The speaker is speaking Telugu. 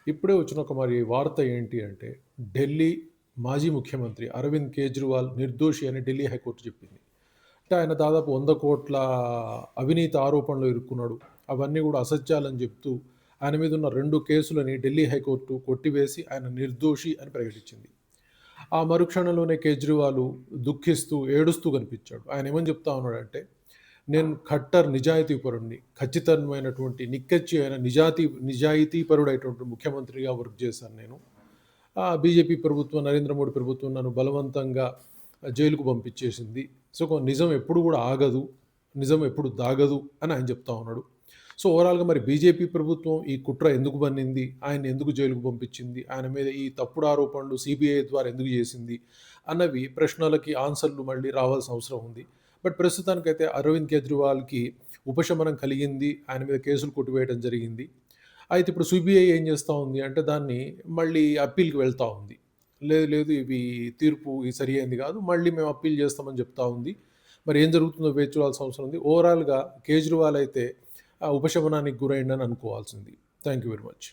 ఇప్పుడే వచ్చిన ఒక వార్త ఏంటి అంటే, ఢిల్లీ మాజీ ముఖ్యమంత్రి అరవింద్ కేజ్రీవాల్ నిర్దోషి అని ఢిల్లీ హైకోర్టు చెప్పింది. అంటే ఆయన దాదాపు 100 కోట్ల అవినీతి ఆరోపణలో ఇరుక్కున్నాడు. అవన్నీ గూడా అసత్యాలని జెప్తూ, ఆయన మీదున్న 2 కేసులని ఢిల్లీ హైకోర్టు కొట్టివేసి ఆయన నిర్దోషి అని ప్రకటించింది. ఆ మరుక్షణంలోనే కేజ్రీవాల్ దుఃఖిస్తూ, ఏడుస్తూ కనిపించాడు. ఆయన ఏమని చెప్తా ఉన్నాడంటే, నేను ఖట్టర్ నిజాయితీపరుడిని. ఖచ్చితమైనటువంటి నిక్కచ్చి అయిన నిజాయితీపరుడైనటువంటి ముఖ్యమంత్రిగా వర్క్ చేశాను నేను. బీజేపీ ప్రభుత్వం, నరేంద్ర మోడీ ప్రభుత్వం నన్ను బలవంతంగా జైలుకు పంపించేసింది. సో, నిజం ఎప్పుడు కూడా ఆగదు. నిజం ఎప్పుడు దాగదు అని ఆయన చెప్తా ఉన్నాడు. సో, ఓవరాల్‌గా మరి బీజేపీ ప్రభుత్వం ఈ కుట్ర ఎందుకు పన్నింది? ఆయన్ని ఎందుకు జైలుకు పంపించింది? ఆయన మీద ఈ తప్పుడు ఆరోపణలు సీబీఐ ద్వారా ఎందుకు చేసింది? అన్నవి ప్రశ్నలకి ఆన్సర్‌లు మళ్ళీ రావాల్సిన అవసరం ఉంది. బట్ ప్రస్తుతానికైతే అరవింద్ కేజ్రీవాల్‌కి ఉపశమనం కలిగింది. ఆయన మీద కేసులు కొట్టివేయడం జరిగింది. అయితే ఇప్పుడు సీబీఐ ఏం చేస్తా ఉంది అంటే దాన్ని మళ్ళీ అప్పీల్‌కి వెళ్తా ఉంది. లేదు, లేదు ఇవి తీర్పు సరి అయింది కాదు. మళ్ళీ మేము అప్పీల్ చేస్తామని చెప్తా ఉంది. మరి ఏం జరుగుతుందో వేచి చూడాల్సిన అవసరం ఉంది. ఓవరాల్‌గా కేజ్రీవాల్ అయితే ఉపశమనానికి గురైండని అనుకోవాల్సింది. Thank you very much.